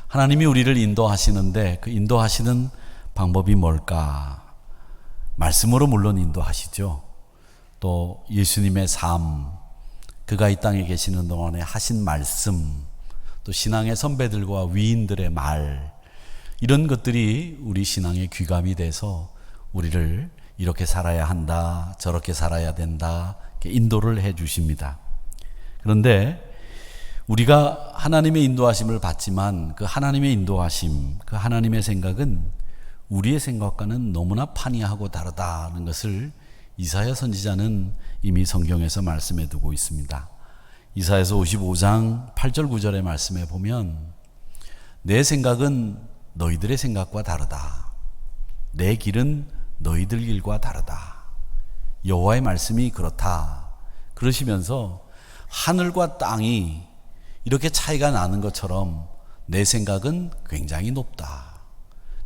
하나님이 우리를 인도하시는데 그 인도하시는 방법이 뭘까? 말씀으로 물론 인도하시죠. 또 예수님의 삶, 그가 이 땅에 계시는 동안에 하신 말씀, 또 신앙의 선배들과 위인들의 말, 이런 것들이 우리 신앙의 귀감이 돼서 우리를 이렇게 살아야 한다, 저렇게 살아야 된다, 이렇게 인도를 해 주십니다. 그런데 우리가 하나님의 인도하심을 받지만 그 하나님의 인도하심, 그 하나님의 생각은 우리의 생각과는 너무나 판이하고 다르다는 것을 이사야 선지자는 이미 성경에서 말씀해 두고 있습니다. 이사야서 55장 8절 9절의 말씀에 보면 내 생각은 너희들의 생각과 다르다. 내 길은 너희들 길과 다르다. 여호와의 말씀이 그렇다. 그러시면서 하늘과 땅이 이렇게 차이가 나는 것처럼 내 생각은 굉장히 높다.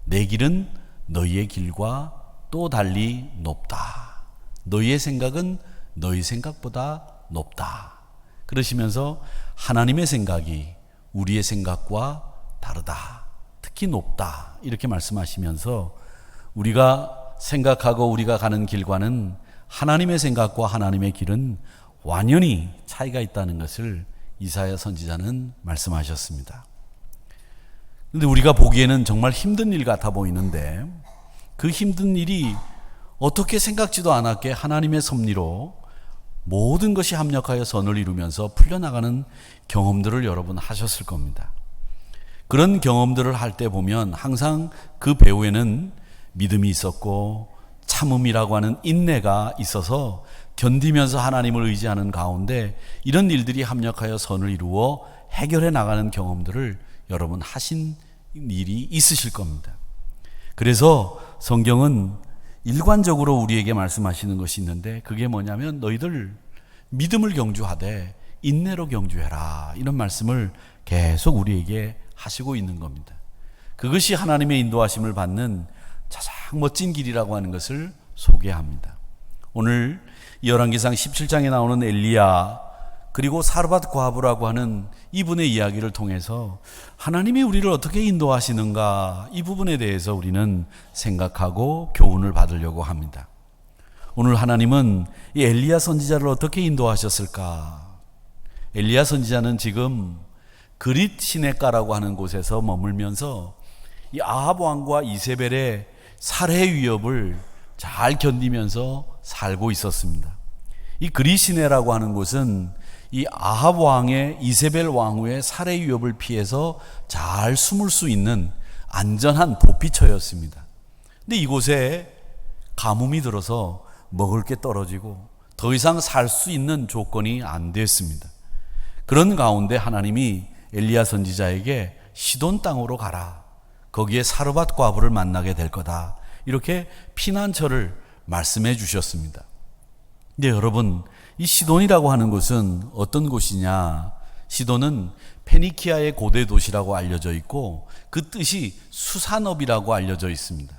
내 길은 너희의 길과 또 달리 높다. 너희의 생각은 너희 생각보다 높다. 그러시면서 하나님의 생각이 우리의 생각과 다르다. 특히 높다. 이렇게 말씀하시면서 우리가 생각하고 우리가 가는 길과는 하나님의 생각과 하나님의 길은 완연히 차이가 있다는 것을 이사야 선지자는 말씀하셨습니다. 그런데 우리가 보기에는 정말 힘든 일 같아 보이는데 그 힘든 일이 어떻게 생각지도 않았게 하나님의 섭리로 모든 것이 합력하여 선을 이루면서 풀려나가는 경험들을 여러분 하셨을 겁니다. 그런 경험들을 할 때 보면 항상 그 배후에는 믿음이 있었고 참음이라고 하는 인내가 있어서 견디면서 하나님을 의지하는 가운데 이런 일들이 합력하여 선을 이루어 해결해 나가는 경험들을 여러분 하신 일이 있으실 겁니다. 그래서 성경은 일관적으로 우리에게 말씀하시는 것이 있는데 그게 뭐냐면 너희들 믿음을 경주하되 인내로 경주해라. 이런 말씀을 계속 우리에게 하시고 있는 겁니다. 그것이 하나님의 인도하심을 받는 가장 멋진 길이라고 하는 것을 소개합니다. 오늘 열왕기상 17장에 나오는 엘리야 그리고 사르밧 과부라고 하는 이분의 이야기를 통해서 하나님이 우리를 어떻게 인도하시는가 이 부분에 대해서 우리는 생각하고 교훈을 받으려고 합니다. 오늘 하나님은 이 엘리야 선지자를 어떻게 인도하셨을까? 엘리야 선지자는 지금 그릿 시내가라고 하는 곳에서 머물면서 이 아합 왕과 이세벨의 살해 위협을 잘 견디면서 살고 있었습니다. 이 그릿 시내라고 하는 곳은 이 아합 왕의 이세벨 왕후의 살해 위협을 피해서 잘 숨을 수 있는 안전한 보피처였습니다. 근데 이곳에 가뭄이 들어서 먹을 게 떨어지고 더 이상 살 수 있는 조건이 안 됐습니다. 그런 가운데 하나님이 엘리야 선지자에게 시돈 땅으로 가라. 거기에 사르밧 과부를 만나게 될 거다. 이렇게 피난처를 말씀해 주셨습니다. 근데 여러분, 이 시돈이라고 하는 곳은 어떤 곳이냐? 시돈은 페니키아의 고대 도시라고 알려져 있고 그 뜻이 수산업이라고 알려져 있습니다.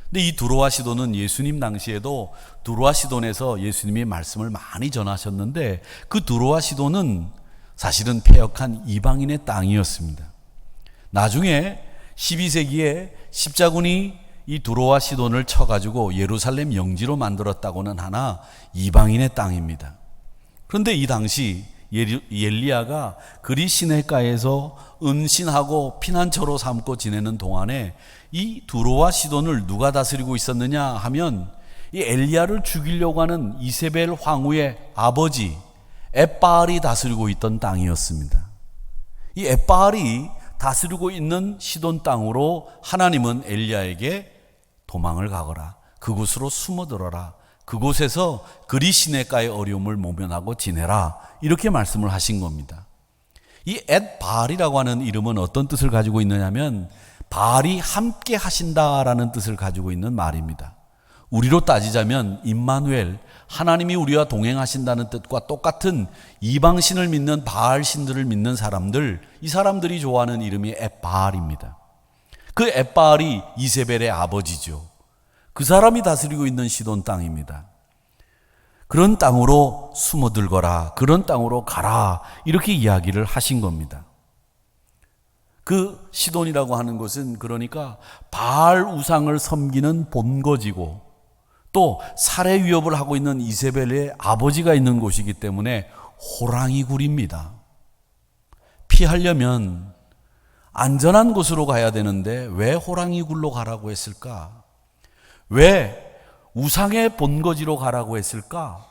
근데 이 두로와 시돈은 예수님 당시에도 두로와 시돈에서 예수님이 말씀을 많이 전하셨는데 그 두로와 시돈은 사실은 패역한 이방인의 땅이었습니다. 나중에 12세기에 십자군이 이 두로와 시돈을 쳐가지고 예루살렘 영지로 만들었다고는 하나 이방인의 땅입니다. 그런데 이 당시 엘리야가 그릿 시내가에서 은신하고 피난처로 삼고 지내는 동안에 이 두로와 시돈을 누가 다스리고 있었느냐 하면 이 엘리야를 죽이려고 하는 이세벨 황후의 아버지 엣바알이 다스리고 있던 땅이었습니다. 이 엣바알이 다스리고 있는 시돈 땅으로 하나님은 엘리야에게 도망을 가거라. 그곳으로 숨어들어라. 그곳에서 그릿 시내가의 어려움을 모면하고 지내라. 이렇게 말씀을 하신 겁니다. 이 엣바알이라고 하는 이름은 어떤 뜻을 가지고 있느냐면 바알이 함께 하신다라는 뜻을 가지고 있는 말입니다. 우리로 따지자면 임마누엘, 하나님이 우리와 동행하신다는 뜻과 똑같은 이방신을 믿는 바알 신들을 믿는 사람들, 이 사람들이 좋아하는 이름이 엣바알입니다. 그 엣바알이 이세벨의 아버지죠. 그 사람이 다스리고 있는 시돈 땅입니다. 그런 땅으로 숨어들거라, 그런 땅으로 가라, 이렇게 이야기를 하신 겁니다. 그 시돈이라고 하는 곳은 그러니까 바알 우상을 섬기는 본거지고 또 살해 위협을 하고 있는 이세벨의 아버지가 있는 곳이기 때문에 호랑이 굴입니다. 피하려면 안전한 곳으로 가야 되는데 왜 호랑이 굴로 가라고 했을까? 왜 우상의 본거지로 가라고 했을까?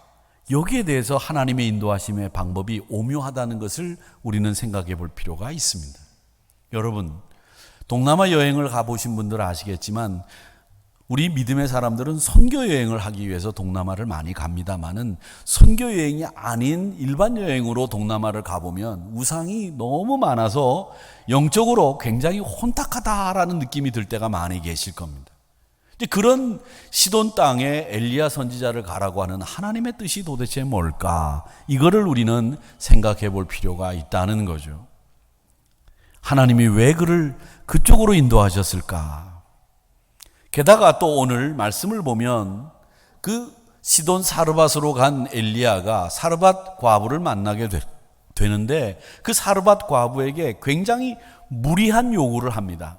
여기에 대해서 하나님의 인도하심의 방법이 오묘하다는 것을 우리는 생각해 볼 필요가 있습니다. 여러분, 동남아 여행을 가보신 분들 아시겠지만 우리 믿음의 사람들은 선교 여행을 하기 위해서 동남아를 많이 갑니다마는 선교 여행이 아닌 일반 여행으로 동남아를 가보면 우상이 너무 많아서 영적으로 굉장히 혼탁하다라는 느낌이 들 때가 많이 계실 겁니다. 그런 시돈 땅에 엘리야 선지자를 가라고 하는 하나님의 뜻이 도대체 뭘까? 이거를 우리는 생각해 볼 필요가 있다는 거죠. 하나님이 왜 그를 그쪽으로 인도하셨을까? 게다가 또 오늘 말씀을 보면 그 시돈 사르밧으로 간 엘리야가 사르밧 과부를 만나게 되는데 그 사르밧 과부에게 굉장히 무리한 요구를 합니다.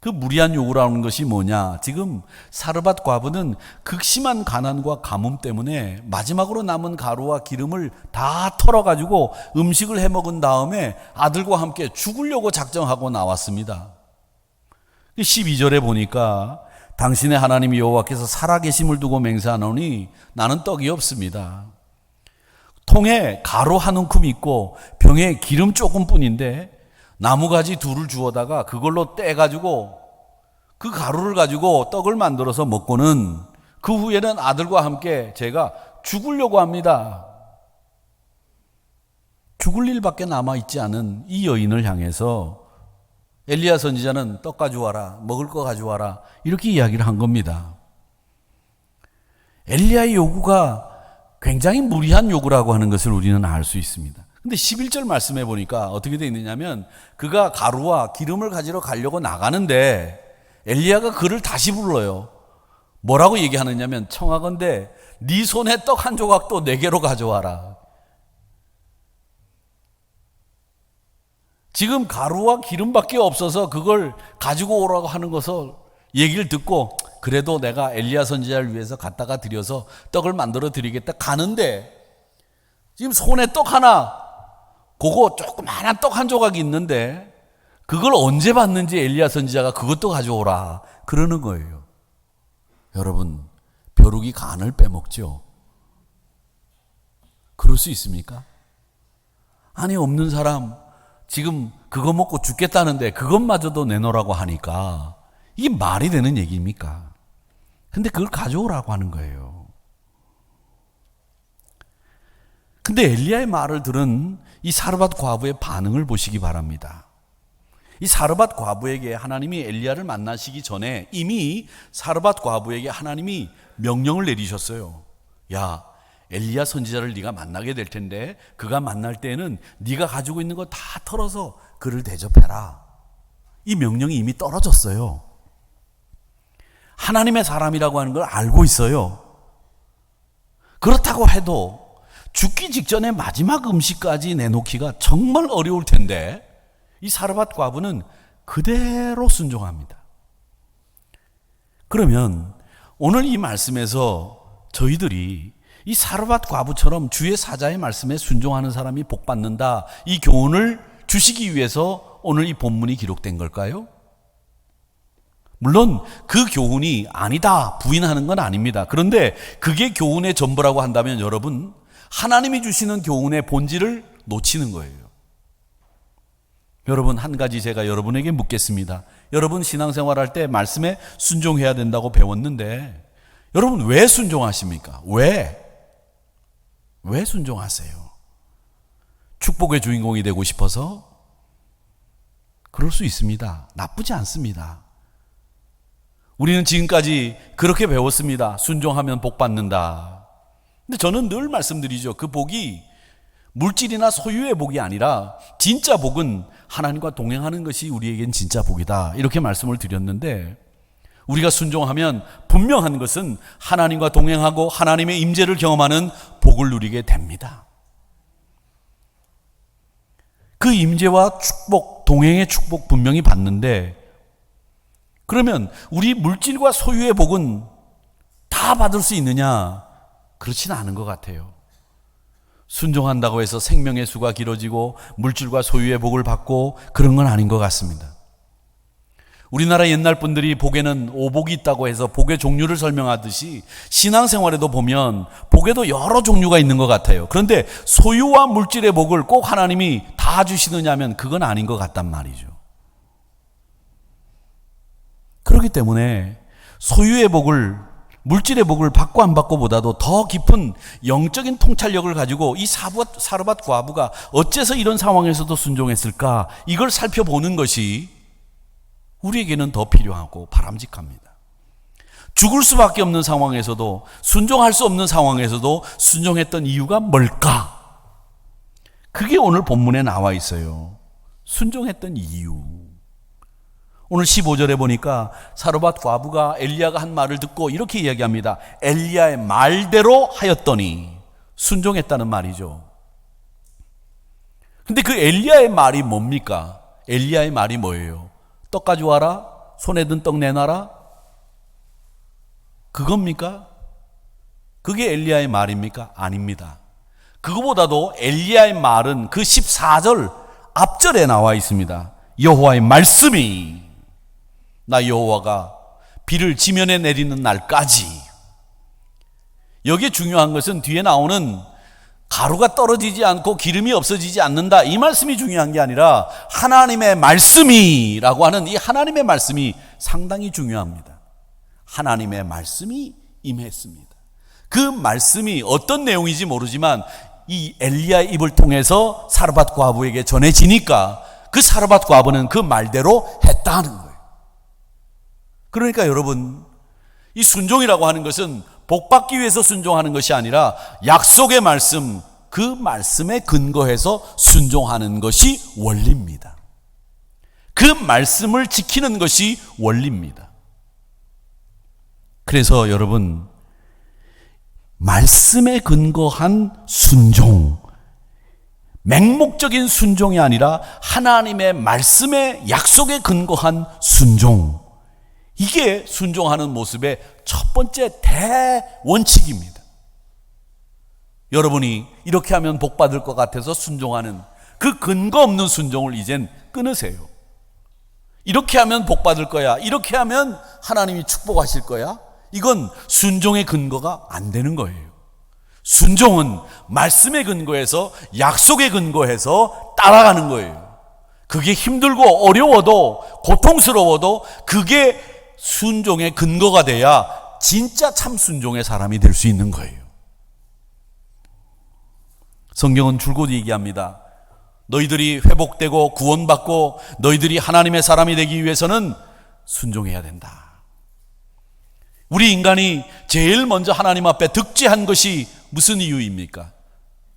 그 무리한 요구라는 것이 뭐냐? 지금 사르밧 과부는 극심한 가난과 가뭄 때문에 마지막으로 남은 가루와 기름을 다 털어가지고 음식을 해먹은 다음에 아들과 함께 죽으려고 작정하고 나왔습니다. 12절에 보니까 당신의 하나님 여호와께서 살아계심을 두고 맹세하노니 나는 떡이 없습니다. 통에 가루 한 움큼 있고 병에 기름 조금뿐인데 나무가지 둘을 주워다가 그걸로 떼가지고 그 가루를 가지고 떡을 만들어서 먹고는 그 후에는 아들과 함께 제가 죽으려고 합니다. 죽을 일밖에 남아있지 않은 이 여인을 향해서 엘리야 선지자는 떡 가져와라, 먹을 거 가져와라 이렇게 이야기를 한 겁니다. 엘리야의 요구가 굉장히 무리한 요구라고 하는 것을 우리는 알 수 있습니다. 근데 11절 말씀해 보니까 어떻게 되어 있느냐면 그가 가루와 기름을 가지러 가려고 나가는데 엘리야가 그를 다시 불러요. 뭐라고 얘기하느냐면 청하건대 네 손에 떡 한 조각도 내게로 가져와라. 지금 가루와 기름밖에 없어서 그걸 가지고 오라고 하는 것을 얘기를 듣고 그래도 내가 엘리야 선지자를 위해서 갖다가 드려서 떡을 만들어 드리겠다 가는데 지금 손에 떡 하나 그거 조그마한 떡 한 조각이 있는데 그걸 언제 봤는지 엘리야 선지자가 그것도 가져오라 그러는 거예요. 여러분, 벼룩이 간을 빼먹죠. 그럴 수 있습니까? 아니, 없는 사람 지금 그거 먹고 죽겠다는데 그것마저도 내놓으라고 하니까 이게 말이 되는 얘기입니까? 근데 그걸 가져오라고 하는 거예요. 근데 엘리야의 말을 들은 이 사르밧 과부의 반응을 보시기 바랍니다. 이 사르밧 과부에게 하나님이 엘리야를 만나시기 전에 이미 사르밧 과부에게 하나님이 명령을 내리셨어요. 야, 엘리야 선지자를 네가 만나게 될 텐데 그가 만날 때에는 네가 가지고 있는 거 다 털어서 그를 대접해라. 이 명령이 이미 떨어졌어요. 하나님의 사람이라고 하는 걸 알고 있어요. 그렇다고 해도 죽기 직전에 마지막 음식까지 내놓기가 정말 어려울 텐데 이 사르밧 과부는 그대로 순종합니다. 그러면 오늘 이 말씀에서 저희들이 이 사르밧 과부처럼 주의 사자의 말씀에 순종하는 사람이 복받는다, 이 교훈을 주시기 위해서 오늘 이 본문이 기록된 걸까요? 물론 그 교훈이 아니다 부인하는 건 아닙니다. 그런데 그게 교훈의 전부라고 한다면 여러분, 하나님이 주시는 교훈의 본질을 놓치는 거예요. 여러분, 한 가지 제가 여러분에게 묻겠습니다. 여러분 신앙생활할 때 말씀에 순종해야 된다고 배웠는데 여러분 왜 순종하십니까? 왜 순종하세요? 축복의 주인공이 되고 싶어서? 그럴 수 있습니다. 나쁘지 않습니다. 우리는 지금까지 그렇게 배웠습니다. 순종하면 복 받는다. 근데 저는 늘 말씀드리죠. 그 복이 물질이나 소유의 복이 아니라 진짜 복은 하나님과 동행하는 것이 우리에겐 진짜 복이다. 이렇게 말씀을 드렸는데 우리가 순종하면 분명한 것은 하나님과 동행하고 하나님의 임재를 경험하는 복을 누리게 됩니다. 그 임재와 축복, 동행의 축복 분명히 받는데, 그러면 우리 물질과 소유의 복은 다 받을 수 있느냐? 그렇지는 않은 것 같아요. 순종한다고 해서 생명의 수가 길어지고 물질과 소유의 복을 받고 그런 건 아닌 것 같습니다. 우리나라 옛날 분들이 복에는 오복이 있다고 해서 복의 종류를 설명하듯이 신앙생활에도 보면 복에도 여러 종류가 있는 것 같아요. 그런데 소유와 물질의 복을 꼭 하나님이 다 주시느냐면 그건 아닌 것 같단 말이죠. 그렇기 때문에 소유의 복을, 물질의 복을 받고 안 받고 보다도 더 깊은 영적인 통찰력을 가지고 이 사르밧 과부가 어째서 이런 상황에서도 순종했을까, 이걸 살펴보는 것이 우리에게는 더 필요하고 바람직합니다. 죽을 수밖에 없는 상황에서도, 순종할 수 없는 상황에서도 순종했던 이유가 뭘까? 그게 오늘 본문에 나와 있어요. 순종했던 이유. 오늘 15절에 보니까 사르밧 과부가 엘리야가 한 말을 듣고 이렇게 이야기합니다. 엘리야의 말대로 하였더니, 순종했다는 말이죠. 근데 그 엘리야의 말이 뭡니까? 엘리야의 말이 뭐예요? 떡 가져와라, 손에 든 떡 내놔라, 그겁니까? 그게 엘리야의 말입니까? 아닙니다. 그거보다도 엘리야의 말은 그 14절 앞절에 나와 있습니다. 여호와의 말씀이, 나 여호와가 비를 지면에 내리는 날까지. 여기에 중요한 것은 뒤에 나오는 가루가 떨어지지 않고 기름이 없어지지 않는다, 이 말씀이 중요한 게 아니라 하나님의 말씀이라고 하는 이 하나님의 말씀이 상당히 중요합니다. 하나님의 말씀이 임했습니다. 그 말씀이 어떤 내용인지 모르지만 이 엘리야의 입을 통해서 사르밧 과부에게 전해지니까 그 사르밧 과부는 그 말대로 했다는 거예요. 그러니까 여러분, 이 순종이라고 하는 것은 복 받기 위해서 순종하는 것이 아니라 약속의 말씀, 그 말씀에 근거해서 순종하는 것이 원리입니다. 그 말씀을 지키는 것이 원리입니다. 그래서 여러분, 말씀에 근거한 순종, 맹목적인 순종이 아니라 하나님의 말씀의 약속에 근거한 순종, 이게 순종하는 모습의 첫 번째 대원칙입니다. 여러분이 이렇게 하면 복 받을 것 같아서 순종하는 그 근거 없는 순종을 이젠 끊으세요. 이렇게 하면 복 받을 거야, 이렇게 하면 하나님이 축복하실 거야, 이건 순종의 근거가 안 되는 거예요. 순종은 말씀에 근거해서, 약속에 근거해서 따라가는 거예요. 그게 힘들고 어려워도, 고통스러워도 그게 순종의 근거가 돼야 진짜 참 순종의 사람이 될 수 있는 거예요. 성경은 줄곧 얘기합니다. 너희들이 회복되고 구원받고 너희들이 하나님의 사람이 되기 위해서는 순종해야 된다. 우리 인간이 제일 먼저 하나님 앞에 득죄한 것이 무슨 이유입니까?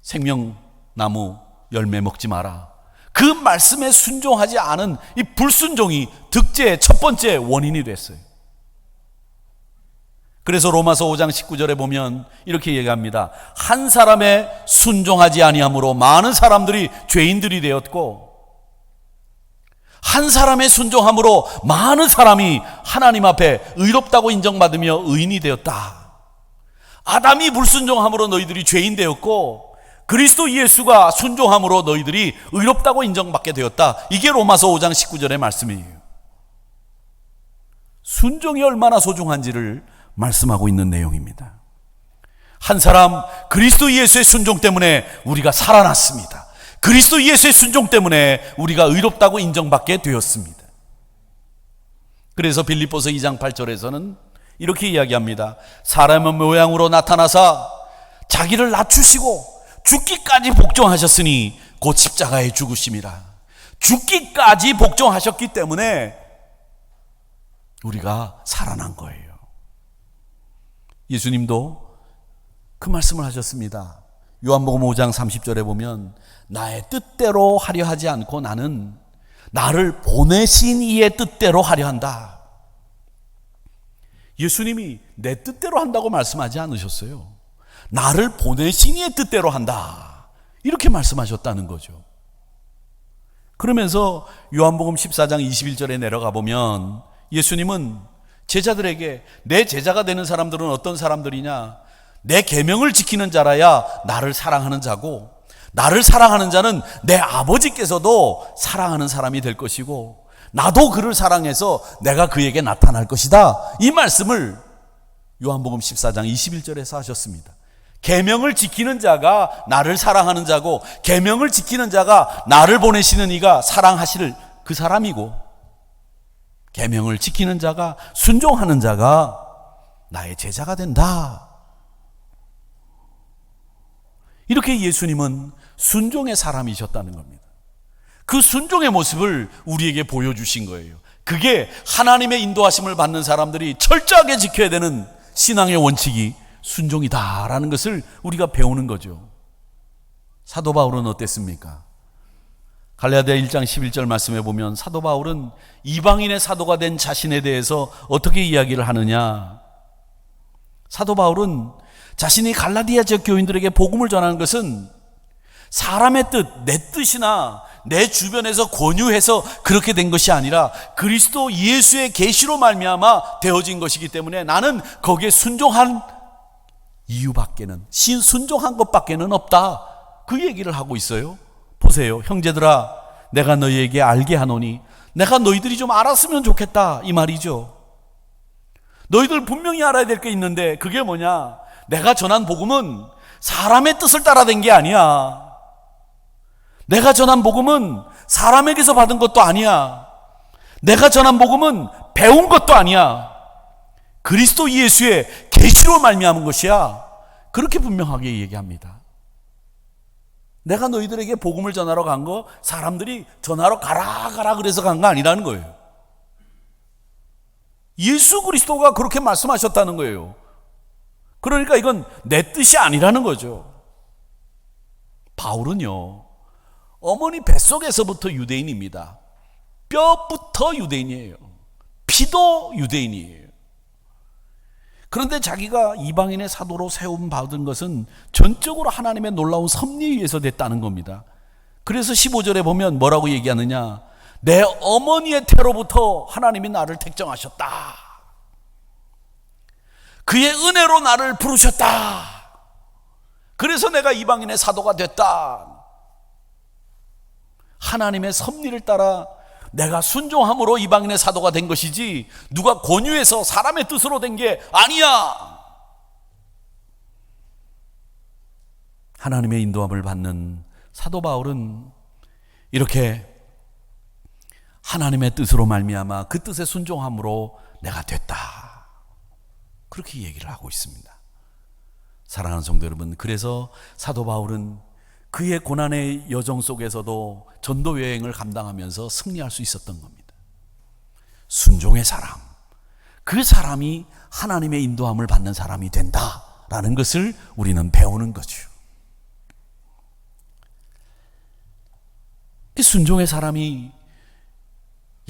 생명나무 열매 먹지 마라, 그 말씀에 순종하지 않은 이 불순종이 득죄의 첫 번째 원인이 됐어요. 그래서 로마서 5장 19절에 보면 이렇게 얘기합니다. 한 사람의 순종하지 아니함으로 많은 사람들이 죄인들이 되었고, 한 사람의 순종함으로 많은 사람이 하나님 앞에 의롭다고 인정받으며 의인이 되었다. 아담이 불순종함으로 너희들이 죄인 되었고, 그리스도 예수가 순종함으로 너희들이 의롭다고 인정받게 되었다. 이게 로마서 5장 19절의 말씀이에요. 순종이 얼마나 소중한지를 말씀하고 있는 내용입니다. 한 사람 그리스도 예수의 순종 때문에 우리가 살아났습니다. 그리스도 예수의 순종 때문에 우리가 의롭다고 인정받게 되었습니다. 그래서 빌립보서 2장 8절에서는 이렇게 이야기합니다. 사람의 모양으로 나타나사 자기를 낮추시고 죽기까지 복종하셨으니 곧 십자가에 죽으심이라. 죽기까지 복종하셨기 때문에 우리가 살아난 거예요. 예수님도 그 말씀을 하셨습니다. 요한복음 5장 30절에 보면 나의 뜻대로 하려 하지 않고 나는 나를 보내신 이의 뜻대로 하려 한다. 예수님이 내 뜻대로 한다고 말씀하지 않으셨어요. 나를 보내신 이의 뜻대로 한다, 이렇게 말씀하셨다는 거죠. 그러면서 요한복음 14장 21절에 내려가 보면 예수님은 제자들에게 내 제자가 되는 사람들은 어떤 사람들이냐? 내 계명을 지키는 자라야 나를 사랑하는 자고, 나를 사랑하는 자는 내 아버지께서도 사랑하는 사람이 될 것이고, 나도 그를 사랑해서 내가 그에게 나타날 것이다. 이 말씀을 요한복음 14장 21절에서 하셨습니다. 계명을 지키는 자가 나를 사랑하는 자고, 계명을 지키는 자가 나를 보내시는 이가 사랑하실 그 사람이고, 계명을 지키는 자가, 순종하는 자가 나의 제자가 된다. 이렇게 예수님은 순종의 사람이셨다는 겁니다. 그 순종의 모습을 우리에게 보여주신 거예요. 그게 하나님의 인도하심을 받는 사람들이 철저하게 지켜야 되는 신앙의 원칙이 순종이다라는 것을 우리가 배우는 거죠. 사도 바울은 어땠습니까? 갈라디아 1장 11절 말씀에 보면 사도 바울은 이방인의 사도가 된 자신에 대해서 어떻게 이야기를 하느냐? 사도 바울은 자신이 갈라디아 지역 교인들에게 복음을 전하는 것은 사람의 뜻, 내 뜻이나 내 주변에서 권유해서 그렇게 된 것이 아니라 그리스도 예수의 계시로 말미암아 되어진 것이기 때문에 나는 거기에 순종한 이유밖에는, 순종한 것밖에는 없다. 그 얘기를 하고 있어요. 보세요. 형제들아, 내가 너희에게 알게 하노니, 내가 너희들이 좀 알았으면 좋겠다 이 말이죠. 너희들 분명히 알아야 될 게 있는데 그게 뭐냐? 내가 전한 복음은 사람의 뜻을 따라 된 게 아니야. 내가 전한 복음은 사람에게서 받은 것도 아니야. 내가 전한 복음은 배운 것도 아니야. 그리스도 예수의 계시로 말미암은 것이야. 그렇게 분명하게 얘기합니다. 내가 너희들에게 복음을 전하러 간 거 사람들이 전하러 가라 그래서 간 거 아니라는 거예요. 예수 그리스도가 그렇게 말씀하셨다는 거예요. 그러니까 이건 내 뜻이 아니라는 거죠. 바울은요, 어머니 뱃속에서부터 유대인입니다. 뼈부터 유대인이에요. 피도 유대인이에요. 그런데 자기가 이방인의 사도로 세움 받은 것은 전적으로 하나님의 놀라운 섭리에 의해서 됐다는 겁니다. 그래서 15절에 보면 뭐라고 얘기하느냐? 내 어머니의 태로부터 하나님이 나를 택정하셨다. 그의 은혜로 나를 부르셨다. 그래서 내가 이방인의 사도가 됐다. 하나님의 섭리를 따라 내가 순종함으로 이방인의 사도가 된 것이지 누가 권유해서 사람의 뜻으로 된 게 아니야. 하나님의 인도함을 받는 사도 바울은 이렇게 하나님의 뜻으로 말미암아 그 뜻에 순종함으로 내가 됐다. 그렇게 얘기를 하고 있습니다. 사랑하는 성도 여러분, 그래서 사도 바울은 그의 고난의 여정 속에서도 전도 여행을 감당하면서 승리할 수 있었던 겁니다. 순종의 사람, 그 사람이 하나님의 인도함을 받는 사람이 된다라는 것을 우리는 배우는 거죠. 이 순종의 사람이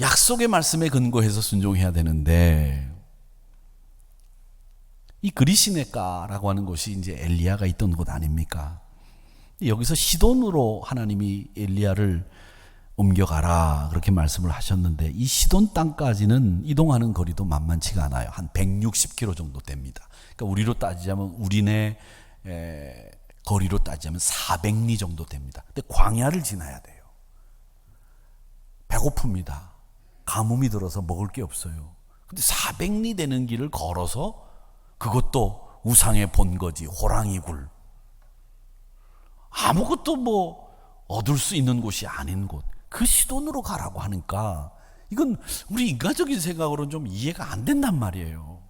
약속의 말씀에 근거해서 순종해야 되는데, 이 그리시네가라고 하는 곳이 이제 엘리야가 있던 곳 아닙니까? 여기서 시돈으로 하나님이 엘리야를 옮겨가라 그렇게 말씀을 하셨는데, 이 시돈 땅까지는 이동하는 거리도 만만치가 않아요. 한 160km 정도 됩니다. 그러니까 우리로 따지자면, 우리네 거리로 따지자면 400리 정도 됩니다. 근데 광야를 지나야 돼요. 배고픕니다. 가뭄이 들어서 먹을 게 없어요. 근데 400리 되는 길을 걸어서, 그것도 우상의 본거지 호랑이 굴, 아무것도 뭐 얻을 수 있는 곳이 아닌 곳, 그 시돈으로 가라고 하니까 이건 우리 인간적인 생각으로는 좀 이해가 안 된단 말이에요.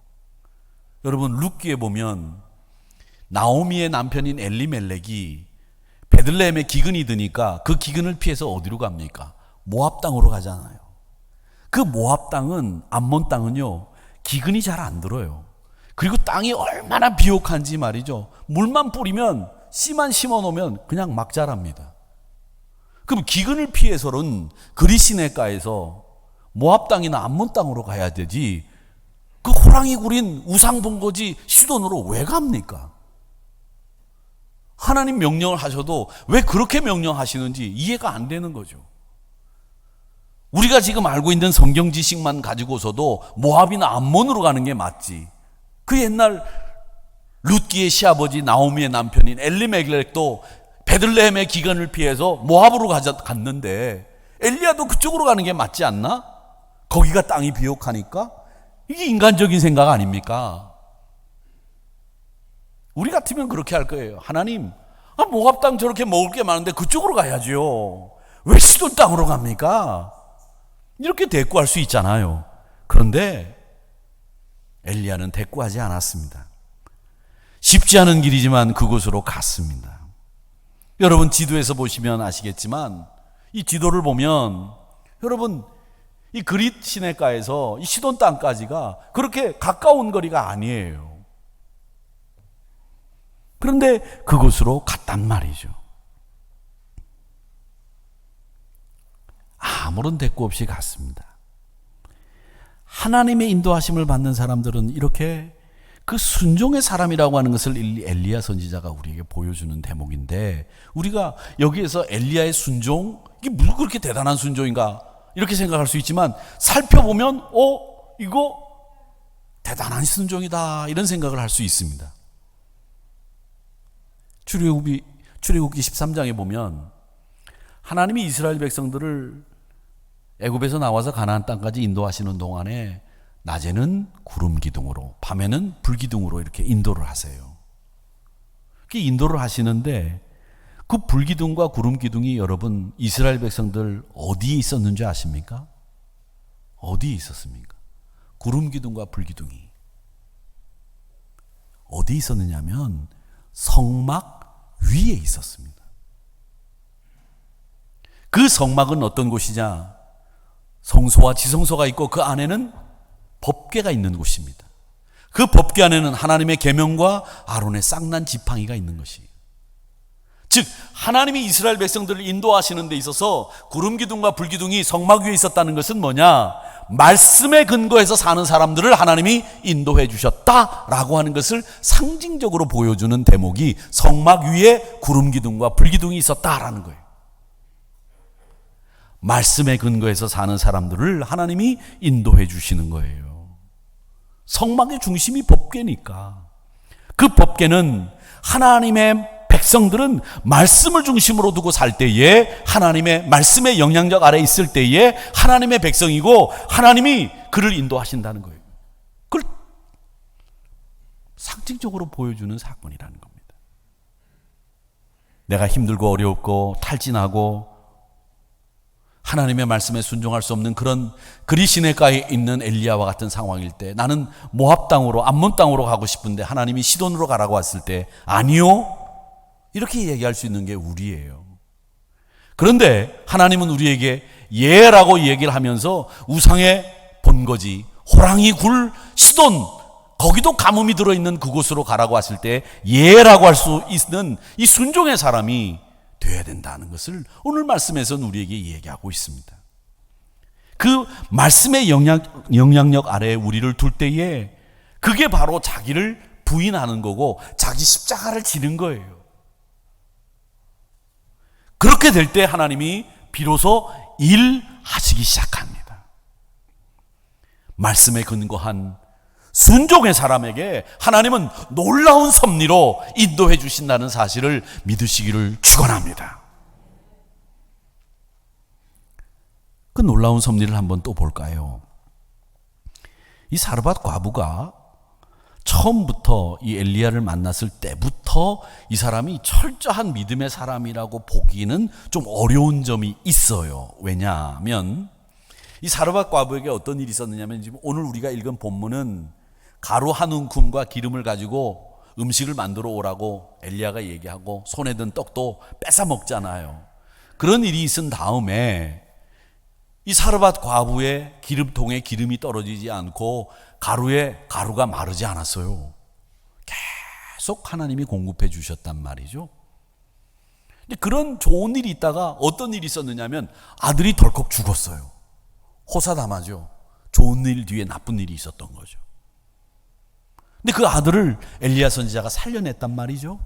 여러분, 룻기에 보면 나오미의 남편인 엘리멜렉이 베들레헴에 기근이 드니까 그 기근을 피해서 어디로 갑니까? 모압 땅으로 가잖아요. 그 모압 땅은, 암몬 땅은요, 기근이 잘 안 들어요. 그리고 땅이 얼마나 비옥한지 말이죠. 물만 뿌리면, 씨만 심어 놓으면 그냥 막 자랍니다. 그럼 기근을 피해서는 그리시네가에서 모압 땅이나 암몬 땅으로 가야 되지, 그 호랑이 굴인 우상 본거지 시돈으로 왜 갑니까? 하나님 명령을 하셔도 왜 그렇게 명령하시는지 이해가 안 되는 거죠. 우리가 지금 알고 있는 성경 지식만 가지고서도 모압이나 암몬으로 가는 게 맞지. 그 옛날 룻기의 시아버지 나오미의 남편인 엘리멜렉도 베들레헴의 기근을 피해서 모압으로 갔는데 엘리야도 그쪽으로 가는 게 맞지 않나? 거기가 땅이 비옥하니까? 이게 인간적인 생각 아닙니까? 우리 같으면 그렇게 할 거예요. 하나님, 모압 땅 저렇게 먹을 게 많은데 그쪽으로 가야죠. 왜 시돈 땅으로 갑니까? 이렇게 대꾸할 수 있잖아요. 그런데 엘리야는 대꾸하지 않았습니다. 쉽지 않은 길이지만 그곳으로 갔습니다. 여러분 지도에서 보시면 아시겠지만 이 지도를 보면 여러분 이 그릿 시내가에서 이 시돈 땅까지가 그렇게 가까운 거리가 아니에요. 그런데 그곳으로 갔단 말이죠. 아무런 대꾸 없이 갔습니다. 하나님의 인도하심을 받는 사람들은 이렇게 그 순종의 사람이라고 하는 것을 엘리야 선지자가 우리에게 보여주는 대목인데, 우리가 여기에서 엘리야의 순종, 이게 무슨 그렇게 대단한 순종인가 이렇게 생각할 수 있지만 살펴보면 이거 대단한 순종이다 이런 생각을 할 수 있습니다. 출애굽기 13장에 보면 하나님이 이스라엘 백성들을 애굽에서 나와서 가나안 땅까지 인도하시는 동안에 낮에는 구름 기둥으로, 밤에는 불 기둥으로 이렇게 인도를 하세요. 그렇게 인도를 하시는데 그 불 기둥과 구름 기둥이 여러분 이스라엘 백성들 어디에 있었는 줄 아십니까? 어디에 있었습니까? 구름 기둥과 불 기둥이 어디에 있었느냐면 성막 위에 있었습니다. 그 성막은 어떤 곳이냐? 성소와 지성소가 있고 그 안에는 법궤가 있는 곳입니다. 그 법궤 안에는 하나님의 계명과 아론의 쌍난 지팡이가 있는 것이에요. 즉 하나님이 이스라엘 백성들을 인도하시는 데 있어서 구름기둥과 불기둥이 성막 위에 있었다는 것은 뭐냐? 말씀에 근거해서 사는 사람들을 하나님이 인도해 주셨다라고 하는 것을 상징적으로 보여주는 대목이 성막 위에 구름기둥과 불기둥이 있었다라는 거예요. 말씀에 근거해서 사는 사람들을 하나님이 인도해 주시는 거예요. 성막의 중심이 법궤니까. 그 법궤는 하나님의 백성들은 말씀을 중심으로 두고 살 때에, 하나님의 말씀의 영향력 아래 있을 때에 하나님의 백성이고 하나님이 그를 인도하신다는 거예요. 그걸 상징적으로 보여주는 사건이라는 겁니다. 내가 힘들고 어렵고 탈진하고 하나님의 말씀에 순종할 수 없는 그런 그릿 시내가에 있는 엘리야와 같은 상황일 때, 나는 모압 땅으로, 암몬 땅으로 가고 싶은데 하나님이 시돈으로 가라고 했을 때 아니요, 이렇게 얘기할 수 있는 게 우리예요. 그런데 하나님은 우리에게 예라고 얘기를 하면서 우상의 본거지, 호랑이 굴 시돈, 거기도 가뭄이 들어있는 그곳으로 가라고 했을 때 예라고 할 수 있는 이 순종의 사람이 되어야 된다는 것을 오늘 말씀에서는 우리에게 얘기하고 있습니다. 그 말씀의 영향력 아래에 우리를 둘 때에 그게 바로 자기를 부인하는 거고 자기 십자가를 지는 거예요. 그렇게 될 때 하나님이 비로소 일하시기 시작합니다. 말씀에 근거한 순종의 사람에게 하나님은 놀라운 섭리로 인도해 주신다는 사실을 믿으시기를 축원합니다. 그 놀라운 섭리를 한번 또 볼까요? 이 사르밧 과부가 처음부터 이 엘리야를 만났을 때부터 이 사람이 철저한 믿음의 사람이라고 보기는 좀 어려운 점이 있어요. 왜냐하면 이 사르밧 과부에게 어떤 일이 있었느냐면, 지금 오늘 우리가 읽은 본문은 가루 한 움큼과 기름을 가지고 음식을 만들어 오라고 엘리야가 얘기하고 손에 든 떡도 뺏어 먹잖아요. 그런 일이 있은 다음에 이 사르밧 과부의 기름통에 기름이 떨어지지 않고 가루에 가루가 마르지 않았어요. 계속 하나님이 공급해 주셨단 말이죠. 근데 그런 좋은 일이 있다가 어떤 일이 있었느냐면 아들이 덜컥 죽었어요. 호사다마죠. 좋은 일 뒤에 나쁜 일이 있었던 거죠. 근데 그 아들을 엘리야 선지자가 살려냈단 말이죠.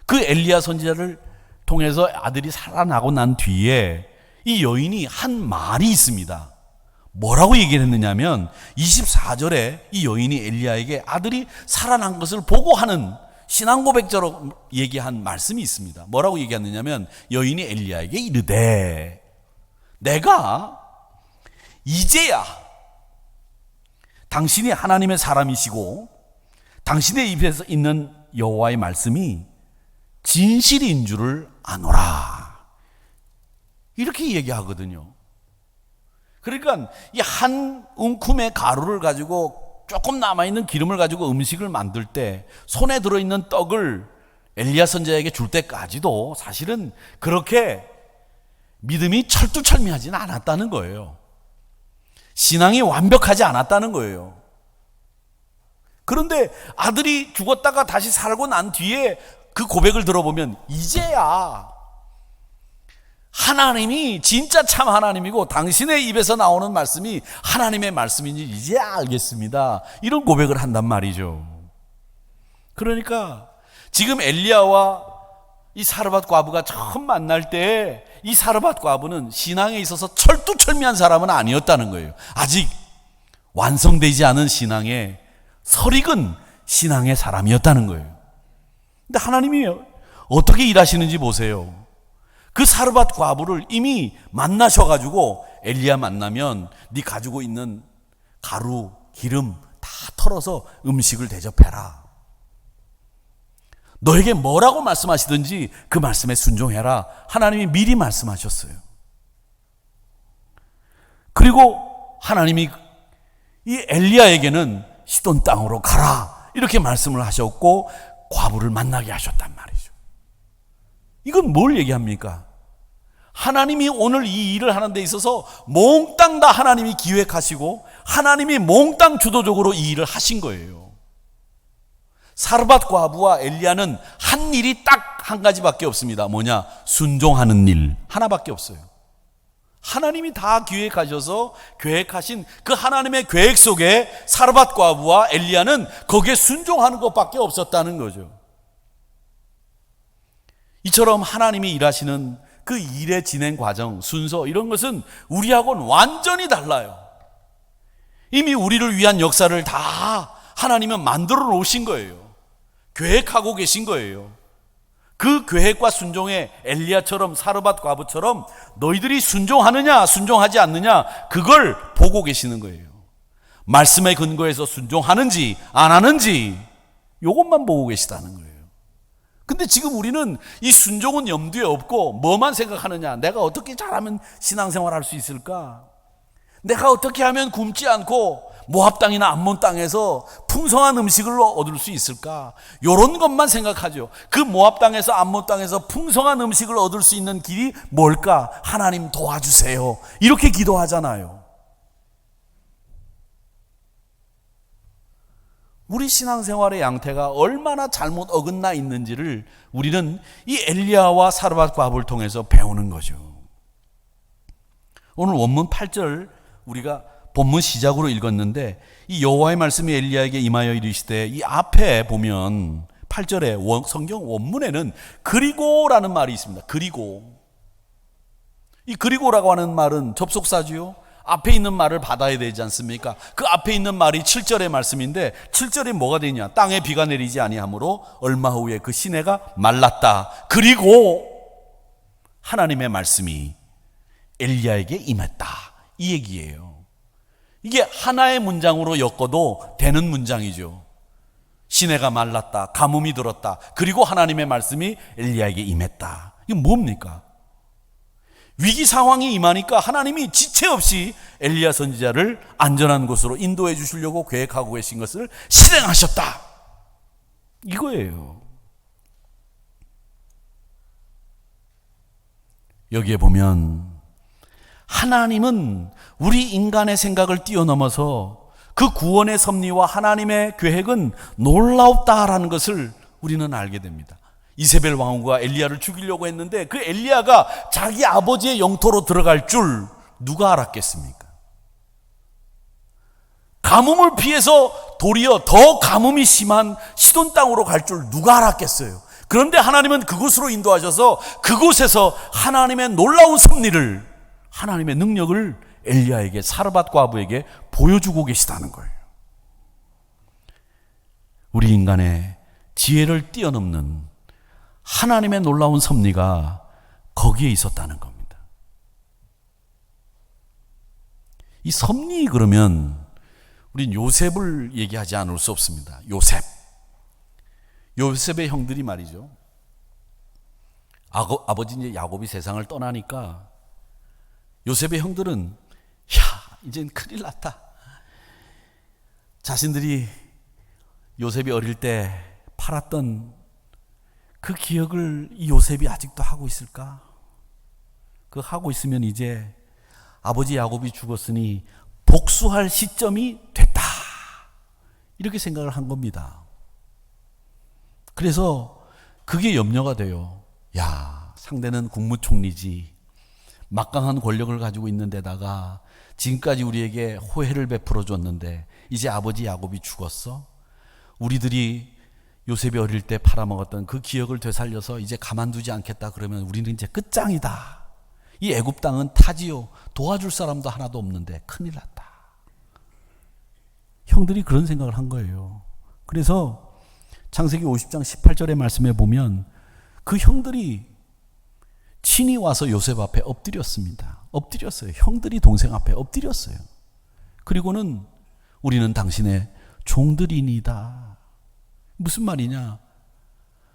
그 엘리야 선지자를 통해서 아들이 살아나고 난 뒤에 이 여인이 한 말이 있습니다. 뭐라고 얘기를 했느냐면 24절에 이 여인이 엘리야에게 아들이 살아난 것을 보고 하는 신앙 고백자로 얘기한 말씀이 있습니다. 뭐라고 얘기했느냐면 여인이 엘리야에게 이르되 내가 이제야 당신이 하나님의 사람이시고 당신의 입에서 있는 여호와의 말씀이 진실인 줄을 아노라. 이렇게 얘기하거든요. 그러니까 이 한 움큼의 가루를 가지고 조금 남아있는 기름을 가지고 음식을 만들 때 손에 들어있는 떡을 엘리야 선지자에게 줄 때까지도 사실은 그렇게 믿음이 철두철미하지는 않았다는 거예요. 신앙이 완벽하지 않았다는 거예요. 그런데 아들이 죽었다가 다시 살고 난 뒤에 그 고백을 들어보면 이제야 하나님이 진짜 참 하나님이고 당신의 입에서 나오는 말씀이 하나님의 말씀인지 이제 알겠습니다. 이런 고백을 한단 말이죠. 그러니까 지금 엘리야와 이 사르밧 과부가 처음 만날 때 이 사르밧 과부는 신앙에 있어서 철두철미한 사람은 아니었다는 거예요. 아직 완성되지 않은 신앙에 설익은 신앙의 사람이었다는 거예요. 근데 하나님이 어떻게 일하시는지 보세요. 그 사르밧 과부를 이미 만나셔가지고 엘리야 만나면 네 가지고 있는 가루, 기름 다 털어서 음식을 대접해라. 너에게 뭐라고 말씀하시든지 그 말씀에 순종해라. 하나님이 미리 말씀하셨어요. 그리고 하나님이 이 엘리야에게는 시돈 땅으로 가라 이렇게 말씀을 하셨고 과부를 만나게 하셨단 말이죠. 이건 뭘 얘기합니까? 하나님이 오늘 이 일을 하는 데 있어서 몽땅 다 하나님이 기획하시고 하나님이 몽땅 주도적으로 이 일을 하신 거예요. 사르밧 과부와 엘리야는 한 일이 딱 한 가지밖에 없습니다. 뭐냐? 순종하는 일 하나밖에 없어요. 하나님이 다 기획하셔서 계획하신 그 하나님의 계획 속에 사르밧 과부와 엘리야는 거기에 순종하는 것밖에 없었다는 거죠. 이처럼 하나님이 일하시는 그 일의 진행 과정, 순서 이런 것은 우리하고는 완전히 달라요. 이미 우리를 위한 역사를 다 하나님은 만들어 놓으신 거예요. 계획하고 계신 거예요. 그 계획과 순종에 엘리야처럼 사르밧 과부처럼 너희들이 순종하느냐 순종하지 않느냐 그걸 보고 계시는 거예요. 말씀에 근거해서 순종하는지 안 하는지 이것만 보고 계시다는 거예요. 근데 지금 우리는 이 순종은 염두에 없고 뭐만 생각하느냐, 내가 어떻게 잘하면 신앙생활 할 수 있을까, 내가 어떻게 하면 굶지 않고 모압 땅이나 암몬 땅에서 풍성한 음식을 얻을 수 있을까, 이런 것만 생각하죠. 그 모압 땅에서 암몬 땅에서 풍성한 음식을 얻을 수 있는 길이 뭘까? 하나님 도와주세요 이렇게 기도하잖아요. 우리 신앙생활의 양태가 얼마나 잘못 어긋나 있는지를 우리는 이 엘리야와 사르밧 과부를 통해서 배우는 거죠. 오늘 원문 8절 우리가 본문 시작으로 읽었는데 이 여호와의 말씀이 엘리야에게 임하여 이르시되, 이 앞에 보면 8절에 성경 원문에는 그리고라는 말이 있습니다. 그리고. 이 그리고라고 하는 말은 접속사지요. 앞에 있는 말을 받아야 되지 않습니까? 그 앞에 있는 말이 7절의 말씀인데 7절에 뭐가 되냐? 땅에 비가 내리지 아니하므로 얼마 후에 그 시내가 말랐다. 그리고 하나님의 말씀이 엘리야에게 임했다. 이 얘기예요. 이게 하나의 문장으로 엮어도 되는 문장이죠. 시내가 말랐다. 가뭄이 들었다. 그리고 하나님의 말씀이 엘리야에게 임했다. 이게 뭡니까? 위기 상황이 임하니까 하나님이 지체 없이 엘리야 선지자를 안전한 곳으로 인도해 주시려고 계획하고 계신 것을 실행하셨다. 이거예요. 여기에 보면 하나님은 우리 인간의 생각을 뛰어넘어서 그 구원의 섭리와 하나님의 계획은 놀라웠다라는 것을 우리는 알게 됩니다. 이세벨 왕후가 엘리야를 죽이려고 했는데 그 엘리야가 자기 아버지의 영토로 들어갈 줄 누가 알았겠습니까? 가뭄을 피해서 도리어 더 가뭄이 심한 시돈 땅으로 갈 줄 누가 알았겠어요? 그런데 하나님은 그곳으로 인도하셔서 그곳에서 하나님의 놀라운 섭리를 하나님의 능력을 엘리야에게, 사르밧 과부에게 보여주고 계시다는 거예요. 우리 인간의 지혜를 뛰어넘는 하나님의 놀라운 섭리가 거기에 있었다는 겁니다. 이 섭리 그러면 우린 요셉을 얘기하지 않을 수 없습니다. 요셉의 형들이 말이죠. 아버지 이제 야곱이 세상을 떠나니까 요셉의 형들은 이젠 큰일 났다. 자신들이 요셉이 어릴 때 팔았던 그 기억을 이 요셉이 아직도 하고 있을까? 그거 하고 있으면 이제 아버지 야곱이 죽었으니 복수할 시점이 됐다. 이렇게 생각을 한 겁니다. 그래서 그게 염려가 돼요. 상대는 국무총리지. 막강한 권력을 가지고 있는 데다가 지금까지 우리에게 호혜를 베풀어 줬는데 이제 아버지 야곱이 죽었어? 우리들이 요셉이 어릴 때 팔아먹었던 그 기억을 되살려서 이제 가만두지 않겠다 그러면 우리는 이제 끝장이다. 이 애굽 땅은 타지요. 도와줄 사람도 하나도 없는데 큰일 났다. 형들이 그런 생각을 한 거예요. 그래서 창세기 50장 18절의 말씀에 보면 그 형들이 친히 와서 요셉 앞에 엎드렸습니다. 엎드렸어요. 형들이 동생 앞에 엎드렸어요. 그리고는 우리는 당신의 종들이니다. 무슨 말이냐?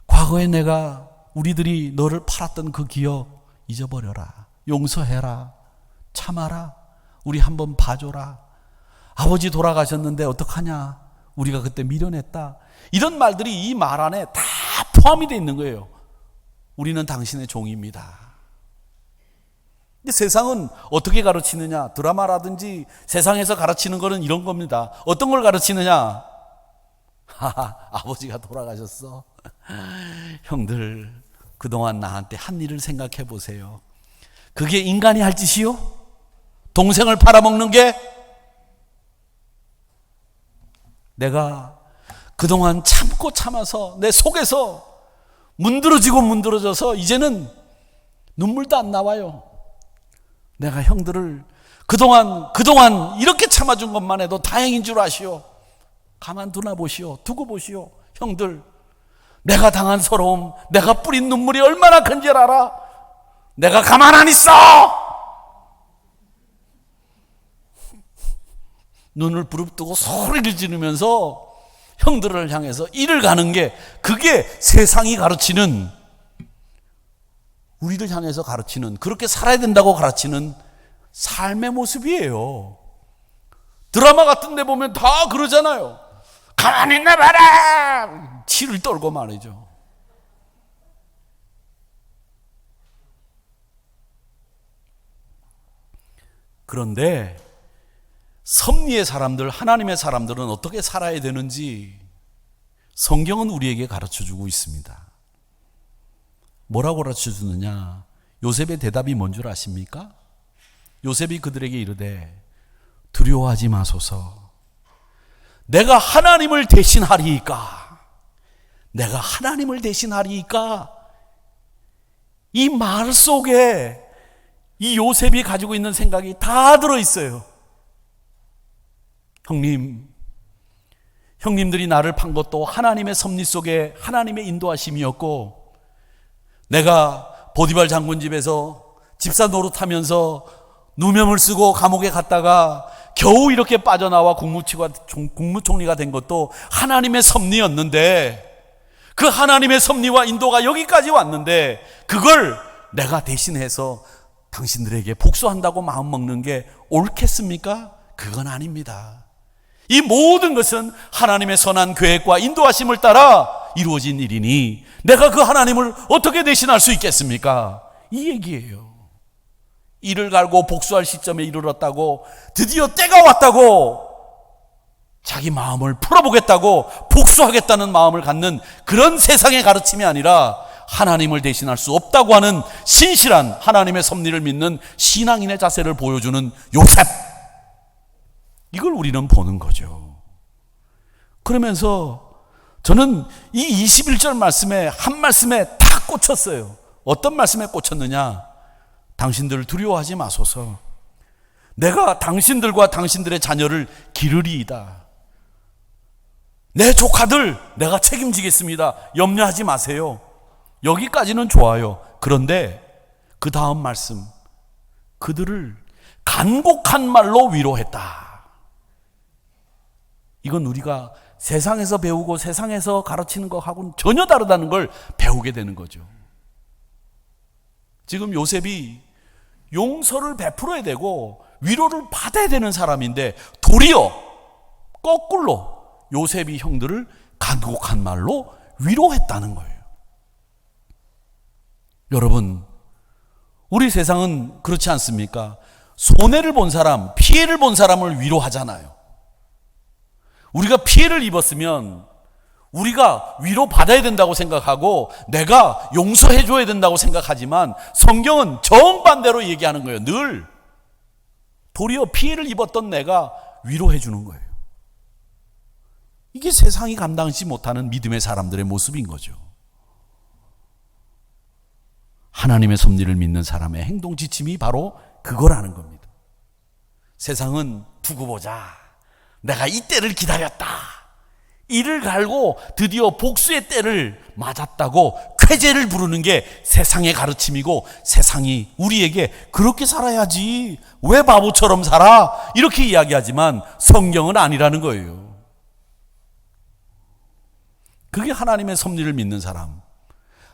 과거에 내가 우리들이 너를 팔았던 그 기억 잊어버려라. 용서해라. 참아라. 우리 한번 봐줘라. 아버지 돌아가셨는데 어떡하냐? 우리가 그때 미련했다. 이런 말들이 이 말 안에 다 포함이 되어 있는 거예요. 우리는 당신의 종입니다. 근데 세상은 어떻게 가르치느냐? 드라마라든지 세상에서 가르치는 거는 이런 겁니다. 어떤 걸 가르치느냐? 아버지가 돌아가셨어. 형들, 그동안 나한테 한 일을 생각해 보세요. 그게 인간이 할 짓이요? 동생을 팔아먹는 게? 내가 그동안 참고 참아서 내 속에서 문드러져서 이제는 눈물도 안 나와요. 내가 형들을 그동안 이렇게 참아준 것만 해도 다행인 줄 아시오. 가만두나 보시오. 두고 보시오. 형들, 내가 당한 서러움, 내가 뿌린 눈물이 얼마나 큰지 알아? 내가 가만 안 있어! 눈을 부릅뜨고 소리를 지르면서 형들을 향해서 일을 가는 게, 그게 세상이 가르치는, 우리를 향해서 가르치는, 그렇게 살아야 된다고 가르치는 삶의 모습이에요. 드라마 같은 데 보면 다 그러잖아요. 가만히 있나봐라! 치를 떨고 말이죠. 그런데 섭리의 사람들, 하나님의 사람들은 어떻게 살아야 되는지 성경은 우리에게 가르쳐주고 있습니다. 뭐라고 가르쳐주느냐? 요셉의 대답이 뭔 줄 아십니까? 요셉이 그들에게 이르되 두려워하지 마소서. 내가 하나님을 대신하리이까. 내가 하나님을 대신하리이까. 이 말 속에 이 요셉이 가지고 있는 생각이 다 들어있어요. 형님들이 나를 판 것도 하나님의 섭리 속에 하나님의 인도하심이었고, 내가 보디발 장군 집에서 집사 노릇하면서 누명을 쓰고 감옥에 갔다가 겨우 이렇게 빠져나와 국무총리가 된 것도 하나님의 섭리였는데, 그 하나님의 섭리와 인도가 여기까지 왔는데 그걸 내가 대신해서 당신들에게 복수한다고 마음먹는 게 옳겠습니까? 그건 아닙니다. 이 모든 것은 하나님의 선한 계획과 인도하심을 따라 이루어진 일이니 내가 그 하나님을 어떻게 대신할 수 있겠습니까? 이 얘기예요. 이를 갈고 복수할 시점에 이르렀다고, 드디어 때가 왔다고, 자기 마음을 풀어보겠다고, 복수하겠다는 마음을 갖는 그런 세상의 가르침이 아니라 하나님을 대신할 수 없다고 하는 신실한 하나님의 섭리를 믿는 신앙인의 자세를 보여주는 요셉, 이걸 우리는 보는 거죠. 그러면서 저는 이 21절 말씀에 한 말씀에 탁 꽂혔어요. 어떤 말씀에 꽂혔느냐? 당신들 두려워하지 마소서. 내가 당신들과 당신들의 자녀를 기르리이다. 내 조카들 내가 책임지겠습니다. 염려하지 마세요. 여기까지는 좋아요. 그런데 그 다음 말씀, 그들을 간곡한 말로 위로했다. 이건 우리가 세상에서 배우고 세상에서 가르치는 것하고는 전혀 다르다는 걸 배우게 되는 거죠. 지금 요셉이 용서를 베풀어야 되고 위로를 받아야 되는 사람인데 도리어 거꾸로 요셉이 형들을 간곡한 말로 위로했다는 거예요. 여러분, 우리 세상은 그렇지 않습니까? 손해를 본 사람, 피해를 본 사람을 위로하잖아요. 우리가 피해를 입었으면 우리가 위로받아야 된다고 생각하고 내가 용서해 줘야 된다고 생각하지만 성경은 정반대로 얘기하는 거예요. 늘 도리어 피해를 입었던 내가 위로해 주는 거예요. 이게 세상이 감당하지 못하는 믿음의 사람들의 모습인 거죠. 하나님의 섭리를 믿는 사람의 행동 지침이 바로 그거라는 겁니다. 세상은 두고 보자. 내가 이 때를 기다렸다. 이를 갈고 드디어 복수의 때를 맞았다고 쾌재를 부르는 게 세상의 가르침이고, 세상이 우리에게 그렇게 살아야지, 왜 바보처럼 살아? 이렇게 이야기하지만 성경은 아니라는 거예요. 그게 하나님의 섭리를 믿는 사람,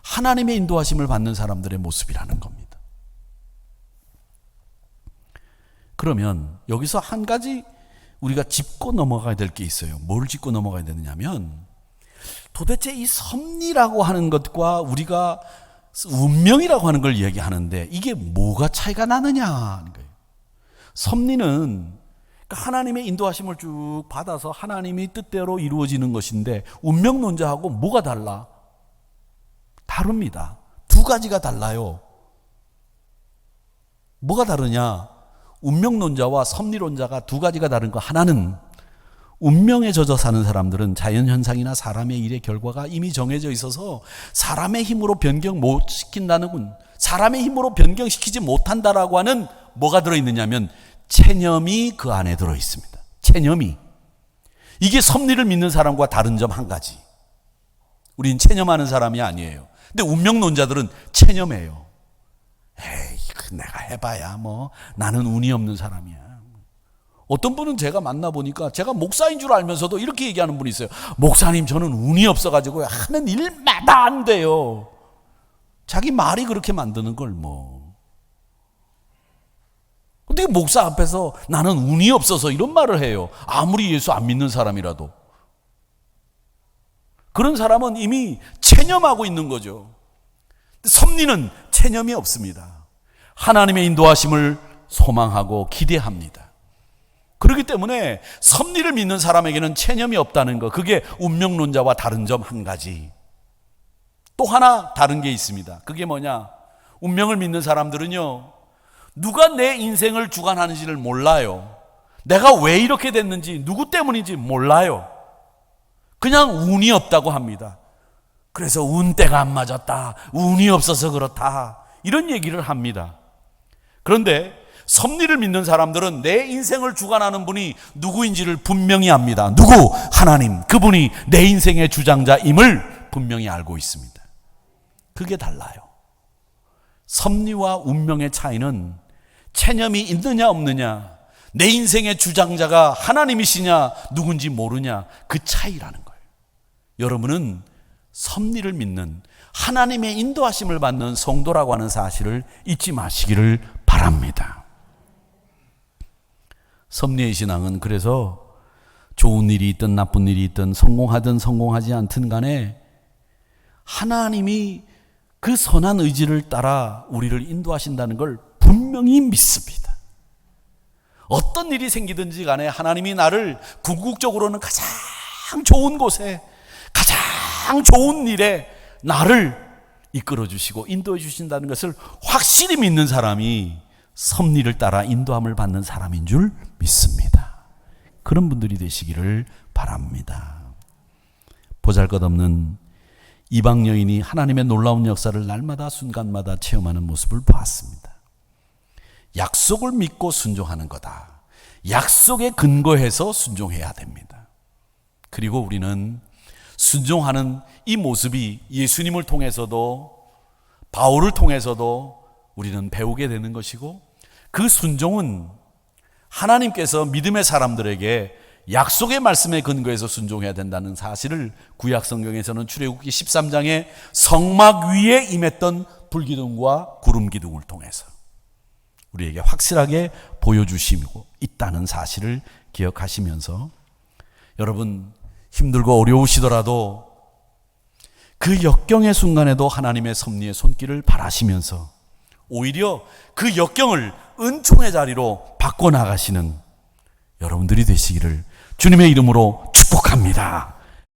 하나님의 인도하심을 받는 사람들의 모습이라는 겁니다. 그러면 여기서 한 가지 우리가 짚고 넘어가야 될 게 있어요. 뭘 짚고 넘어가야 되느냐면, 도대체 이 섭리라고 하는 것과 우리가 운명이라고 하는 걸 얘기하는데 이게 뭐가 차이가 나느냐 하는 거예요. 섭리는 하나님의 인도하심을 쭉 받아서 하나님이 뜻대로 이루어지는 것인데, 운명론자하고 뭐가 달라? 다릅니다. 두 가지가 달라요. 뭐가 다르냐? 운명론자와 섭리론자가 두 가지가 다른 거, 하나는 운명에 젖어 사는 사람들은 자연현상이나 사람의 일의 결과가 이미 정해져 있어서 사람의 힘으로 변경 못 시킨다는, 사람의 힘으로 변경시키지 못한다라고 하는 뭐가 들어있느냐면 체념이 그 안에 들어있습니다. 체념이. 이게 섭리를 믿는 사람과 다른 점 한 가지. 우린 체념하는 사람이 아니에요. 근데 운명론자들은 체념해요. 에이, 내가 해봐야 뭐 나는 운이 없는 사람이야. 어떤 분은 제가 만나보니까 제가 목사인 줄 알면서도 이렇게 얘기하는 분이 있어요. 목사님, 저는 운이 없어가지고 하는 일마다 안 돼요. 자기 말이 그렇게 만드는 걸 뭐. 어떻게 목사 앞에서 나는 운이 없어서 이런 말을 해요. 아무리 예수 안 믿는 사람이라도. 그런 사람은 이미 체념하고 있는 거죠. 섭리는 체념이 없습니다. 하나님의 인도하심을 소망하고 기대합니다. 그렇기 때문에 섭리를 믿는 사람에게는 체념이 없다는 거, 그게 운명론자와 다른 점 한 가지. 또 하나 다른 게 있습니다. 그게 뭐냐? 운명을 믿는 사람들은요, 누가 내 인생을 주관하는지를 몰라요. 내가 왜 이렇게 됐는지, 누구 때문인지 몰라요. 그냥 운이 없다고 합니다. 그래서 운때가 안 맞았다, 운이 없어서 그렇다, 이런 얘기를 합니다. 그런데 섭리를 믿는 사람들은 내 인생을 주관하는 분이 누구인지를 분명히 압니다. 누구? 하나님. 그분이 내 인생의 주장자임을 분명히 알고 있습니다. 그게 달라요. 섭리와 운명의 차이는 체념이 있느냐 없느냐, 내 인생의 주장자가 하나님이시냐 누군지 모르냐, 그 차이라는 거예요. 여러분은 섭리를 믿는, 하나님의 인도하심을 받는 성도라고 하는 사실을 잊지 마시기를 바랍니다. 섭리의 신앙은 그래서 좋은 일이 있든 나쁜 일이 있든 성공하든 성공하지 않든 간에 하나님이 그 선한 의지를 따라 우리를 인도하신다는 걸 분명히 믿습니다. 어떤 일이 생기든지 간에 하나님이 나를 궁극적으로는 가장 좋은 곳에, 가장 좋은 일에 나를 이끌어 주시고 인도해 주신다는 것을 확실히 믿는 사람이 섭리를 따라 인도함을 받는 사람인 줄 믿습니다. 그런 분들이 되시기를 바랍니다. 보잘것없는 이방 여인이 하나님의 놀라운 역사를 날마다 순간마다 체험하는 모습을 보았습니다. 약속을 믿고 순종하는 거다. 약속에 근거해서 순종해야 됩니다. 그리고 우리는 순종하는 이 모습이 예수님을 통해서도 바울을 통해서도 우리는 배우게 되는 것이고, 그 순종은 하나님께서 믿음의 사람들에게 약속의 말씀에 근거해서 순종해야 된다는 사실을 구약 성경에서는 출애굽기 13장에 성막 위에 임했던 불기둥과 구름 기둥을 통해서 우리에게 확실하게 보여주시고 있다는 사실을 기억하시면서, 여러분 힘들고 어려우시더라도 그 역경의 순간에도 하나님의 섭리의 손길을 바라시면서 오히려 그 역경을 은총의 자리로 바꿔나가시는 여러분들이 되시기를 주님의 이름으로 축복합니다.